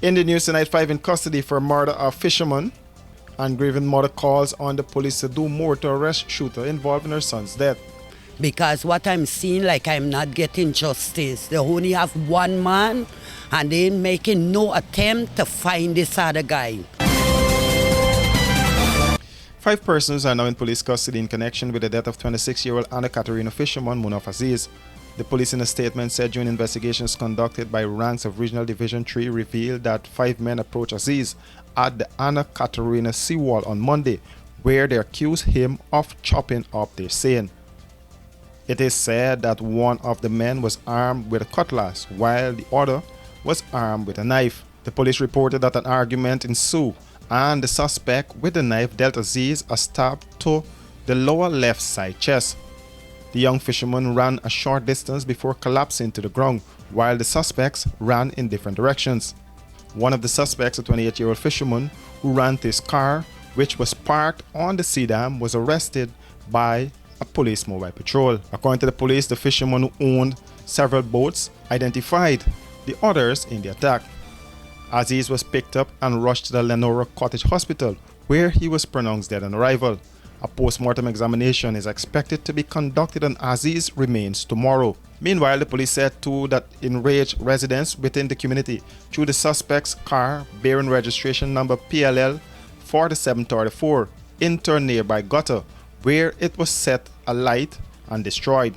In the news tonight, 5 in custody for murder of fisherman, and grieving mother calls on the police to do more to arrest shooter involved in her son's death. Because what I'm seeing, like I'm not getting justice. They only have one man and they making no attempt to find this other guy. 5 persons are now in police custody in connection with the death of 26-year-old Anna Katerina fisherman Munaf Aziz. The police in a statement said during investigations conducted by ranks of Regional Division 3 revealed that 5 men approached Aziz at the Anna Katerina seawall on Monday, where they accused him of chopping up their seine. It is said that one of the men was armed with a cutlass, while the other was armed with a knife. The police reported that an argument ensued, and the suspect with the knife dealt Aziz a stab to the lower left side chest. The young fisherman ran a short distance before collapsing to the ground, while the suspects ran in different directions. One of the suspects, a 28-year-old fisherman who ran to his car, which was parked on the sea dam, was arrested by a police mobile patrol. According to the police, the fisherman who owned several boats identified the others in the attack. Aziz was picked up and rushed to the Lenora Cottage Hospital, where he was pronounced dead on arrival. A post-mortem examination is expected to be conducted on Aziz's remains tomorrow. Meanwhile, the police said too that enraged residents within the community threw the suspect's car bearing registration number PLL 4734 into a nearby gutter, where it was set alight and destroyed.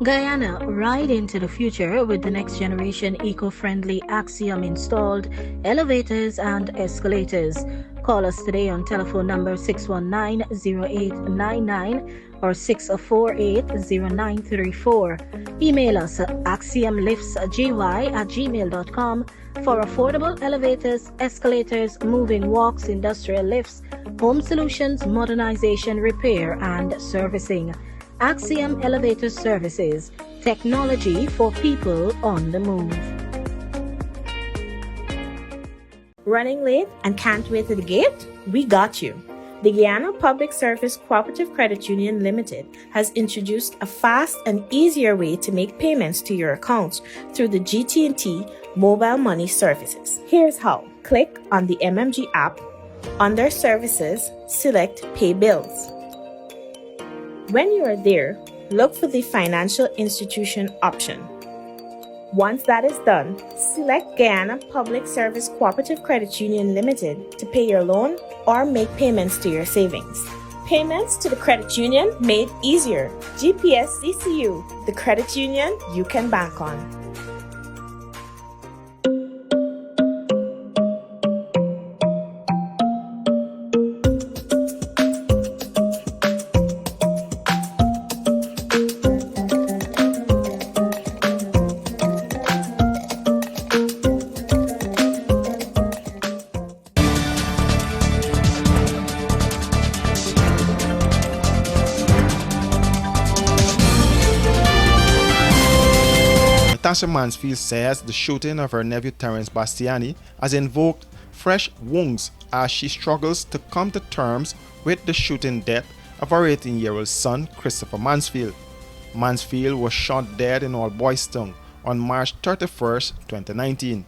Guyana, ride into the future with the next generation eco-friendly Axiom installed elevators and escalators. Call us today on telephone number 619-0899 or 648-0934. Email us at axiomliftsgy@gmail.com for affordable elevators, escalators, moving walks, industrial lifts, home solutions, modernization, repair, and servicing. Axiom Elevator Services, technology for people on the move. Running late and can't wait to the gate? We got you. The Guyana Public Service Cooperative Credit Union Limited has introduced a fast and easier way to make payments to your accounts through the GT&T mobile money services. Here's how. Click on the MMG app. Under Services, select Pay Bills. When you are there, look for the Financial Institution option. Once that is done, select Guyana Public Service Cooperative Credit Union Limited to pay your loan or make payments to your savings. Payments to the credit union made easier. GPS CCU, the credit union you can bank on. Natasha Mansfield says the shooting of her nephew Terence Bastiani has invoked fresh wounds as she struggles to come to terms with the shooting death of her 18-year-old son Christopher Mansfield. Mansfield was shot dead in Old Boys Town on March 31, 2019.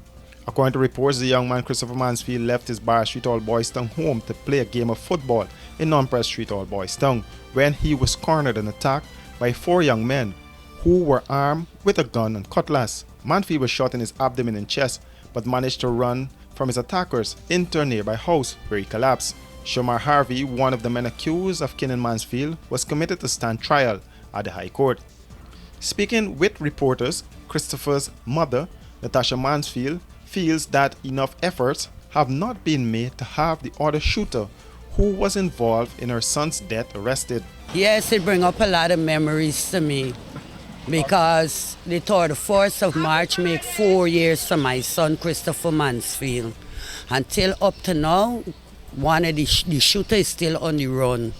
According to reports, the young man Christopher Mansfield left his Bar Street Old Boys Town home to play a game of football in Non-Press Street Old Boys Town when he was cornered and attacked by 4 young men who were armed with a gun and cutlass. Mansfield was shot in his abdomen and chest but managed to run from his attackers into a nearby house where he collapsed. Shomar Harvey, one of the men accused of killing Mansfield, was committed to stand trial at the High Court. Speaking with reporters, Christopher's mother, Natasha Mansfield, feels that enough efforts have not been made to have the other shooter who was involved in her son's death arrested. Yes, it brings up a lot of memories to me because the 4th of March make 4 years for my son Christopher Mansfield. Until up to now, one of the shooter is still on the run.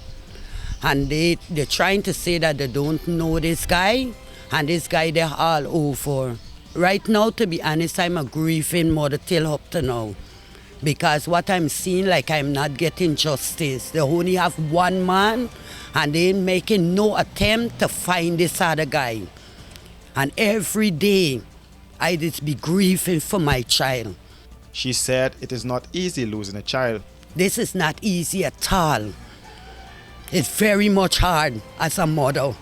And they're trying to say that they don't know this guy, and this guy they're all over. Right now, to be honest, I'm a grieving mother till up to now. Because what I'm seeing, like I'm not getting justice. They only have one man, and they're making no attempt to find this other guy. And every day, I just be grieving for my child. She said it is not easy losing a child. This is not easy at all. It's very much hard as a mother.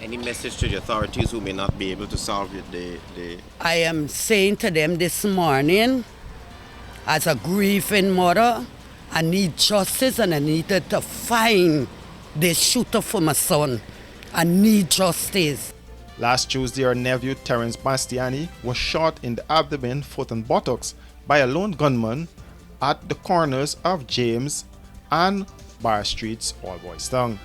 Any message to the authorities who may not be able to solve it? I am saying to them this morning, as a grieving mother, I need justice and I needed to find the shooter for my son. I need justice. Last Tuesday, her nephew Terence Bastiani was shot in the abdomen, foot and buttocks by a lone gunman at the corners of James and Bar Streets, All Boys Town.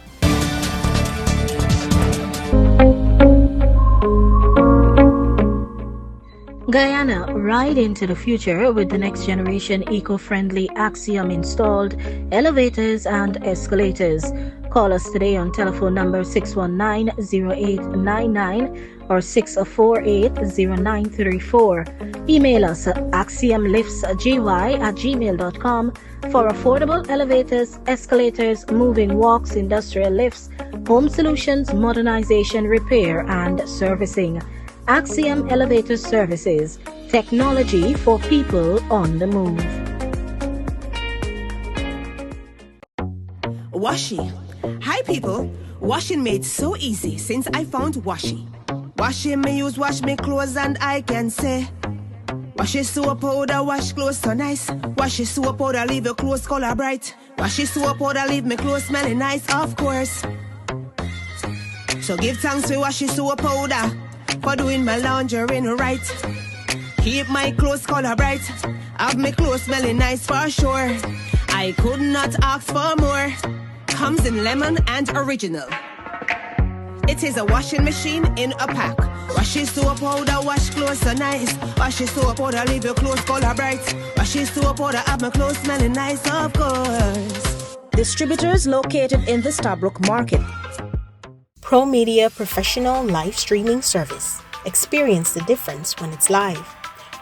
Guyana, ride into the future with the next generation eco-friendly Axiom installed elevators and escalators. Call us today on telephone number 619-0899 or 648-0934. Email us at axiomliftsgy@gmail.com for affordable elevators, escalators, moving walks, industrial lifts, home solutions, modernization, repair, and servicing. Axiom Elevator Services, technology for people on the move. Washi. Hi people. Washing made so easy since I found Washi. Washing me use wash me clothes and I can say Washi soap powder wash clothes so nice. Washi soap powder leave your clothes color bright. Washi soap powder leave me clothes smelling nice, of course. So give thanks for Washi soap powder for doing my laundry right. Keep my clothes color bright. Have my clothes smelling nice for sure. I could not ask for more. Comes in lemon and original. It is a washing machine in a pack. Washi soap powder wash clothes so nice. Washi soap powder leave your clothes color bright. Washi soap powder have my clothes smelling nice, of course. Distributors located in the Stabrook Market. Pro Media Professional Live Streaming Service. Experience the difference when it's live.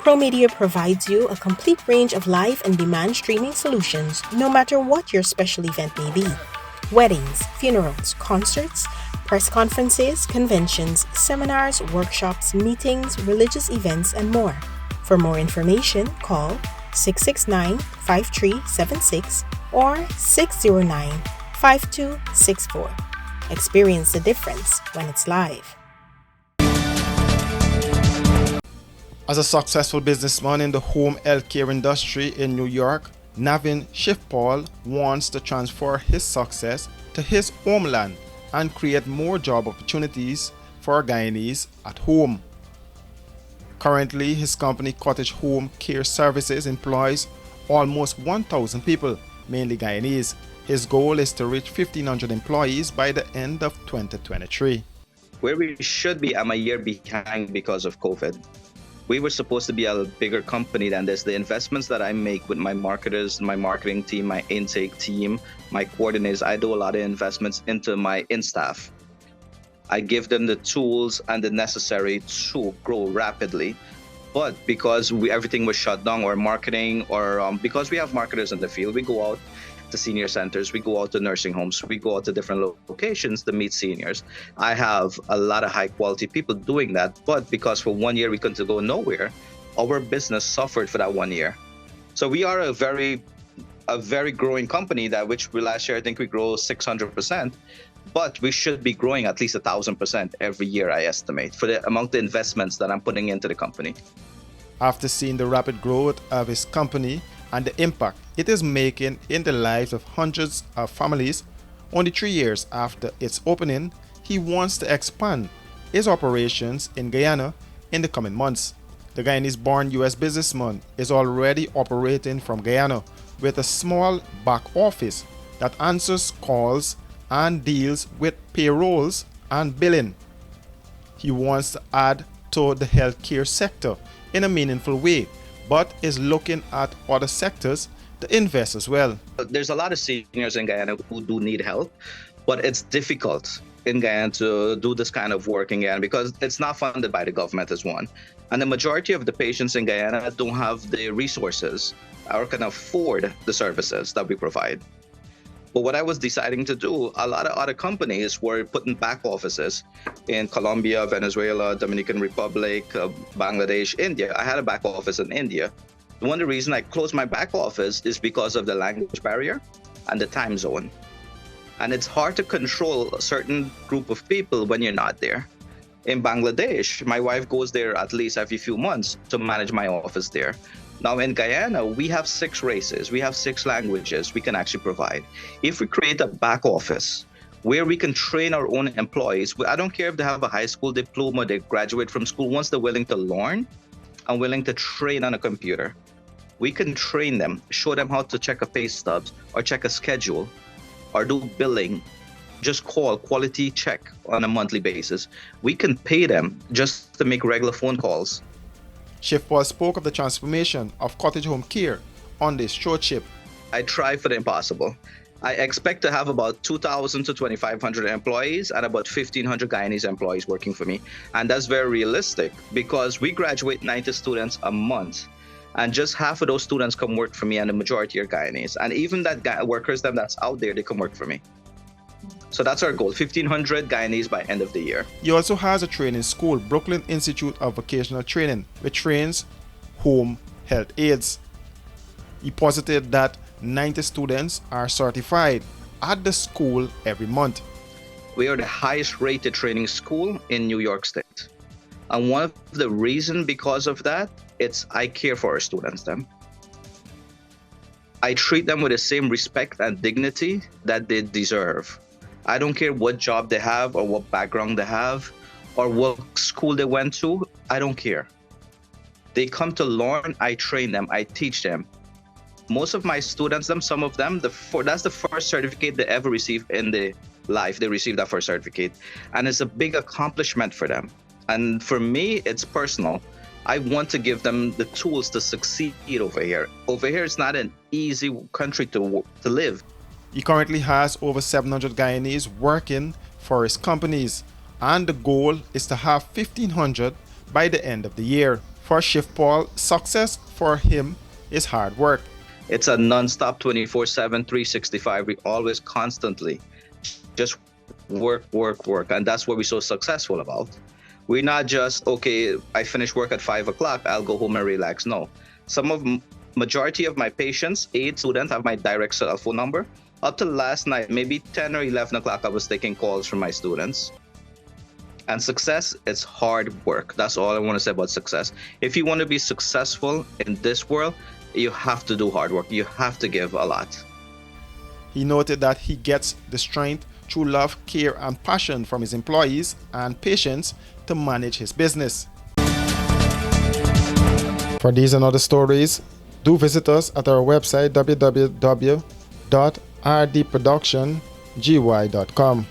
Pro Media provides you a complete range of live and demand streaming solutions, no matter what your special event may be. Weddings, funerals, concerts, press conferences, conventions, seminars, workshops, meetings, religious events, and more. For more information, call 669-5376 or 609-5264. Experience the difference when it's live. As a successful businessman in the home healthcare industry in New York, Navin Shifpal wants to transfer his success to his homeland and create more job opportunities for Guyanese at home. Currently, his company Cottage Home Care Services employs almost 1,000 people, mainly Guyanese. His goal is to reach 1,500 employees by the end of 2023. Where we should be, I'm a year behind because of COVID. We were supposed to be a bigger company than this. The investments that I make with my marketers, my marketing team, my intake team, my coordinators, I do a lot of investments into my in-staff. I give them the tools and the necessary to grow rapidly. But because everything was shut down, or marketing, or because we have marketers in the field, we go out to senior centers, we go out to nursing homes, we go out to different locations to meet seniors. I have a lot of high quality people doing that, but because for 1 year we couldn't go nowhere, our business suffered for that 1 year. So we are a very growing company last year I think we grow 600%, but we should be growing at least 1,000% every year, I estimate, for among the investments that I'm putting into the company. After seeing the rapid growth of his company and the impact it is making in the lives of hundreds of families, only 3 years after its opening, he wants to expand his operations in Guyana in the coming months. The Guyanese-born U.S. businessman is already operating from Guyana with a small back office that answers calls and deals with payrolls and billing. He wants to add to the healthcare sector in a meaningful way, but is looking at other sectors to invest as well. There's a lot of seniors in Guyana who do need help, but it's difficult in Guyana to do this kind of work in Guyana because it's not funded by the government as one. And the majority of the patients in Guyana don't have the resources or can afford the services that we provide. But what I was deciding to do, a lot of other companies were putting back offices in Colombia, Venezuela, Dominican Republic, Bangladesh, India. I had a back office in India. One of the reasons I closed my back office is because of the language barrier and the time zone. And it's hard to control a certain group of people when you're not there. In Bangladesh, my wife goes there at least every few months to manage my office there. Now in Guyana, we have 6 races, we have 6 languages we can actually provide. If we create a back office where we can train our own employees, I don't care if they have a high school diploma, they graduate from school, once they're willing to learn and willing to train on a computer, we can train them, show them how to check a pay stubs or check a schedule or do billing, just call quality check on a monthly basis. We can pay them just to make regular phone calls. Chief Paul spoke of the transformation of cottage home care on this stewardship. I try for the impossible. I expect to have about 2,000 to 2,500 employees and about 1,500 Guyanese employees working for me. And that's very realistic because we graduate 90 students a month. And just half of those students come work for me and the majority are Guyanese. And even that workers that's out there, they come work for me. So that's our goal, 1,500 Guyanese by end of the year. He also has a training school, Brooklyn Institute of Vocational Training, which trains home health aides. He posited that 90 students are certified at the school every month. We are the highest rated training school in New York State. And one of the reasons because of that, I care for our students then. I treat them with the same respect and dignity that they deserve. I don't care what job they have or what background they have or what school they went to. I don't care. They come to learn, I train them, I teach them. Most of my students, some of them, that's the first certificate they ever receive in their life. They receive that first certificate. And it's a big accomplishment for them. And for me, it's personal. I want to give them the tools to succeed over here. Over here, it's not an easy country to live. He currently has over 700 Guyanese working for his companies, and the goal is to have 1,500 by the end of the year. For Chief Paul, success for him is hard work. It's a non-stop 24/7, 365. We always constantly just work. And that's what we're so successful about. We're not just, okay, I finish work at 5 o'clock, I'll go home and relax. No. Majority of my patients, 8 students, have my direct cell phone number. Up to last night, maybe 10 or 11 o'clock, I was taking calls from my students. And success, it's hard work. That's all I want to say about success. If you want to be successful in this world, you have to do hard work. You have to give a lot. He noted that he gets the strength through love, care, and passion from his employees and patients to manage his business. For these and other stories, do visit us at our website www.rdproductiongy.com.